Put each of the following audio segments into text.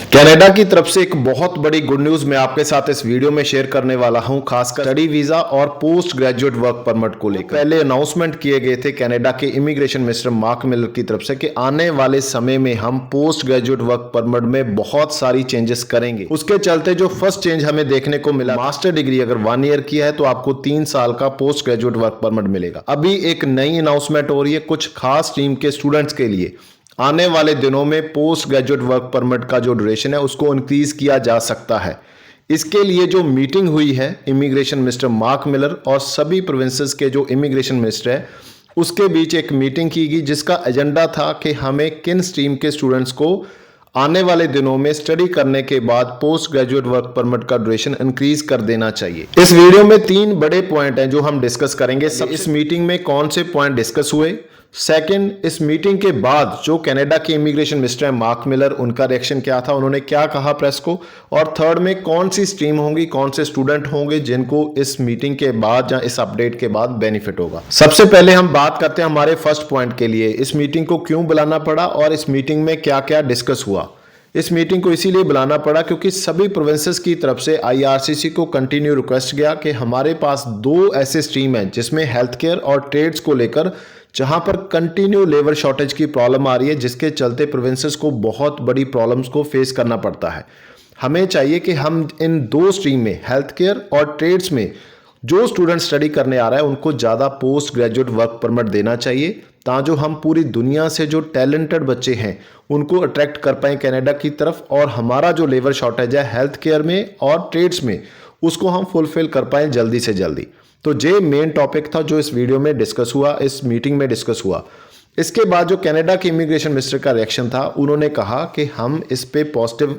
Canada की तरफ से एक बहुत बड़ी गुड न्यूज मैं आपके साथ इस वीडियो में शेयर करने वाला हूं, खासकर स्टडी वीजा और पोस्ट ग्रेजुएट वर्क परमिट को लेकर। पहले अनाउंसमेंट किए गए थे कनाडा के इमिग्रेशन मिनिस्टर मार्क मिलर की तरफ से कि आने वाले समय में हम पोस्ट ग्रेजुएट वर्क परमिट में बहुत सारी चेंजेस करेंगे। उसके चलते जो फर्स्ट चेंज हमें देखने को मिला, मास्टर डिग्री अगर 1 ईयर की है तो आपको 3 साल का पोस्ट ग्रेजुएट वर्क परमिट मिलेगा। अभी एक नई अनाउंसमेंट हो रही है कुछ खास टीम के स्टूडेंट्स के लिए। आने वाले दिनों में पोस्ट ग्रेजुएट वर्क परमिट का जो ड्यूरेशन है उसको इंक्रीज किया जा सकता है। इसके लिए जो मीटिंग हुई है इमिग्रेशन मिनिस्टर मार्क मिलर और सभी प्रोविंसेस के जो इमिग्रेशन मिनिस्टर है उसके बीच एक मीटिंग की गई, जिसका एजेंडा था कि हमें किन स्ट्रीम के स्टूडेंट्स को आने वाले दिनों में स्टडी करने के बाद पोस्ट ग्रेजुएट वर्क परमिट का ड्यूरेशन इंक्रीज कर देना चाहिए। इस वीडियो में 3 बड़े पॉइंट हैं जो हम डिस्कस करेंगे। सब इस मीटिंग में कौन से पॉइंट डिस्कस हुए, सेकंड, इस मीटिंग के बाद जो कनाडा के इमिग्रेशन मिनिस्टर है मार्क मिलर, उनका रिएक्शन क्या था, उन्होंने क्या कहा प्रेस को, और थर्ड में कौन सी स्ट्रीम होंगी, कौन से स्टूडेंट होंगे जिनको इस मीटिंग के बाद या इस अपडेट के बाद बेनिफिट होगा। सबसे पहले हम बात करते हैं हमारे फर्स्ट पॉइंट के लिए, इस मीटिंग को क्यों बुलाना पड़ा और इस मीटिंग में क्या क्या डिस्कस हुआ। इस मीटिंग को इसीलिए बुलाना पड़ा क्योंकि सभी प्रोविंसेस की तरफ से आईआरसीसी को कंटिन्यू रिक्वेस्ट गया कि हमारे पास 2 ऐसे स्ट्रीम हैं जिसमें हेल्थ केयर और ट्रेड्स को लेकर जहां पर कंटिन्यू लेबर शॉर्टेज की प्रॉब्लम आ रही है, जिसके चलते प्रोविंसेस को बहुत बड़ी प्रॉब्लम्स को फेस करना पड़ता है। हमें चाहिए कि हम इन 2 स्ट्रीम में हेल्थ केयर और ट्रेड्स में जो स्टूडेंट स्टडी करने आ रहा है उनको ज़्यादा पोस्ट ग्रेजुएट वर्क परमिट देना चाहिए, ताकि हम पूरी दुनिया से जो टैलेंटेड बच्चे हैं उनको अट्रैक्ट कर पाएँ कनाडा की तरफ, और हमारा जो लेबर शॉर्टेज है हेल्थ केयर में और ट्रेड्स में उसको हम फुलफिल कर पाएँ जल्दी से जल्दी। तो ये मेन टॉपिक था जो इस वीडियो में डिस्कस हुआ, इस मीटिंग में डिस्कस हुआ। इसके बाद जो कनाडा के इमिग्रेशन मिनिस्टर का रिएक्शन था, उन्होंने कहा कि हम इस पे पॉजिटिव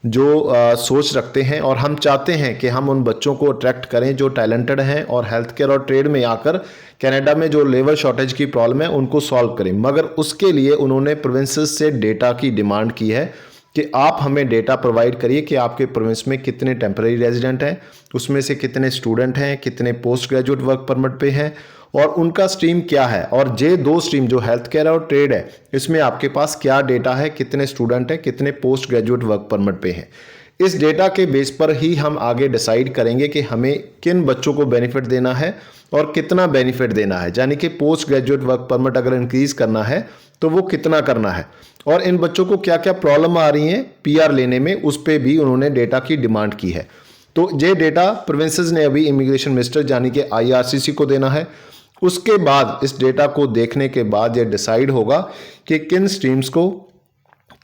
जो सोच रखते हैं और हम चाहते हैं कि हम उन बच्चों को अट्रैक्ट करें जो टैलेंटेड हैं और हेल्थ केयर और ट्रेड में आकर कनाडा में जो लेबर शॉर्टेज की प्रॉब्लम है उनको सॉल्व करें। मगर उसके लिए उन्होंने प्रोविंसेस से डेटा की डिमांड की है कि आप हमें डेटा प्रोवाइड करिए कि आपके प्रोविंस में कितने टेम्पररी रेजिडेंट हैं, उसमें से कितने स्टूडेंट हैं, कितने पोस्ट ग्रेजुएट वर्क परमिट पे हैं और उनका स्ट्रीम क्या है। और ये 2 स्ट्रीम जो हेल्थ केयर और ट्रेड है इसमें आपके पास क्या डेटा है, कितने स्टूडेंट हैं, कितने पोस्ट ग्रेजुएट वर्क परमिट पे हैं। इस डेटा के बेस पर ही हम आगे डिसाइड करेंगे कि हमें किन बच्चों को बेनिफिट देना है और कितना बेनिफिट देना है, यानी कि पोस्ट ग्रेजुएट वर्क परमिट अगर इंक्रीज करना है तो वो कितना करना है, और इन बच्चों को क्या क्या प्रॉब्लम आ रही है पीआर लेने में, उस पर भी उन्होंने डेटा की डिमांड की है। तो ये डेटा प्रोविंसेस ने अभी इमिग्रेशन मिनिस्टर यानी कि आईआरसीसी को देना है। उसके बाद इस डेटा को देखने के बाद ये डिसाइड होगा कि किन स्ट्रीम्स को,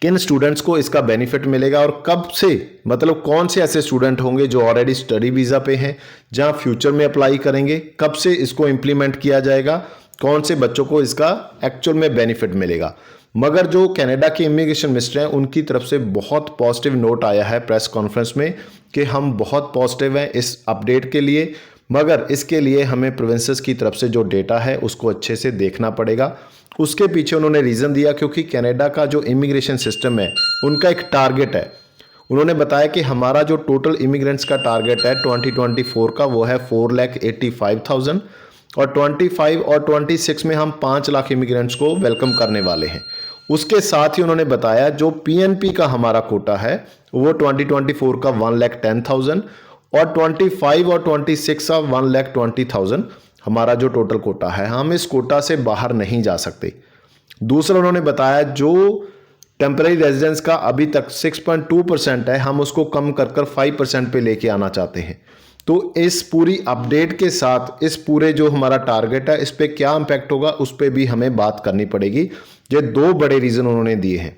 किन स्टूडेंट्स को इसका बेनिफिट मिलेगा और कब से, मतलब कौन से ऐसे स्टूडेंट होंगे जो ऑलरेडी स्टडी वीज़ा पे हैं जहां फ्यूचर में अप्लाई करेंगे, कब से इसको इम्प्लीमेंट किया जाएगा, कौन से बच्चों को इसका एक्चुअल में बेनिफिट मिलेगा। मगर जो कनाडा के इमिग्रेशन मिनिस्टर हैं उनकी तरफ से बहुत पॉजिटिव नोट आया है प्रेस कॉन्फ्रेंस में कि हम बहुत पॉजिटिव हैं इस अपडेट के लिए, मगर इसके लिए हमें प्रोविंसेस की तरफ से जो डेटा है उसको अच्छे से देखना पड़ेगा। उसके पीछे उन्होंने रीज़न दिया क्योंकि कनाडा का जो इमिग्रेशन सिस्टम है उनका एक टारगेट है। उन्होंने बताया कि हमारा जो टोटल इमिग्रेंट्स का टारगेट है 2024 का वो है 4,85,000 और 25 और 26 में हम 5 लाख इमिग्रेंट्स को वेलकम करने वाले हैं। उसके साथ ही उन्होंने बताया जो पीएनपी का हमारा कोटा है वो 2024 का 1,10,000 और 25 और 26 का 1,20,000 हमारा जो टोटल कोटा है, हम इस कोटा से बाहर नहीं जा सकते। दूसरा उन्होंने बताया जो टेम्पररी रेजिडेंस का अभी तक 6.2% है, हम उसको कम कर 5% पे लेके आना चाहते हैं। तो इस पूरी अपडेट के साथ इस पूरे जो हमारा टारगेट है इस पे क्या इंपैक्ट होगा उस पे भी हमें बात करनी पड़ेगी। ये 2 बड़े रीज़न उन्होंने दिए हैं।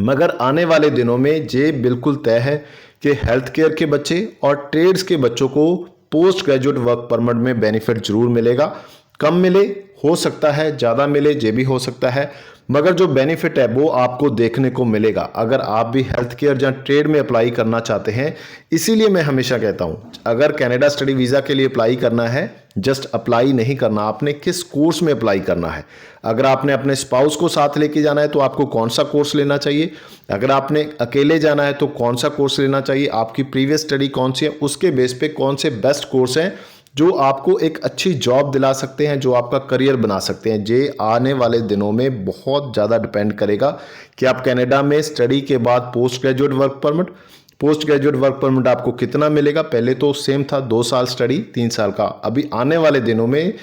मगर आने वाले दिनों में ये बिल्कुल तय है कि हेल्थ केयर के बच्चे और ट्रेड्स के बच्चों को पोस्ट ग्रेजुएट वर्क परमिट में बेनिफिट जरूर मिलेगा। कम मिले हो सकता है, ज़्यादा मिले ये भी हो सकता है, मगर जो बेनिफिट है वो आपको देखने को मिलेगा अगर आप भी हेल्थ केयर या ट्रेड में अप्लाई करना चाहते हैं। इसीलिए मैं हमेशा कहता हूँ अगर कनाडा स्टडी वीज़ा के लिए अप्लाई करना है, जस्ट अप्लाई नहीं करना, आपने किस कोर्स में अप्लाई करना है। अगर आपने अपने स्पाउस को साथ लेके जाना है तो आपको कौन सा कोर्स लेना चाहिए, अगर आपने अकेले जाना है तो कौन सा कोर्स लेना चाहिए, आपकी प्रीवियस स्टडी कौन सी है, उसके बेस पे कौन से बेस्ट कोर्स हैं जो आपको एक अच्छी जॉब दिला सकते हैं, जो आपका करियर बना सकते हैं। ये आने वाले दिनों में बहुत ज़्यादा डिपेंड करेगा कि आप कनाडा में स्टडी के बाद पोस्ट ग्रेजुएट वर्क परमिट आपको कितना मिलेगा। पहले तो सेम था 2 साल स्टडी 3 साल का, अभी आने वाले दिनों में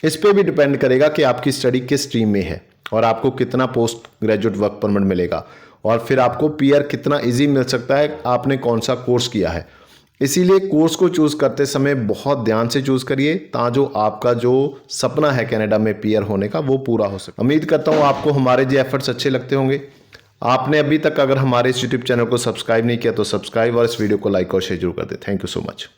इस पे भी डिपेंड करेगा कि आपकी स्टडी किस स्ट्रीम में है और आपको कितना पोस्ट ग्रेजुएट वर्क परमिट मिलेगा, और फिर आपको पीआर कितना इजी मिल सकता है, आपने कौन सा कोर्स किया है। इसीलिए कोर्स को चूज़ करते समय बहुत ध्यान से चूज़ करिए, ताकि जो आपका जो सपना है कनाडा में पीआर होने का वो पूरा हो सके। उम्मीद करता हूँ आपको हमारे जो एफर्ट्स अच्छे लगते होंगे। आपने अभी तक अगर हमारे इस यूट्यूब चैनल को सब्सक्राइब नहीं किया तो सब्सक्राइब और इस वीडियो को लाइक और शेयर जरूर कर दें। Thank you so much.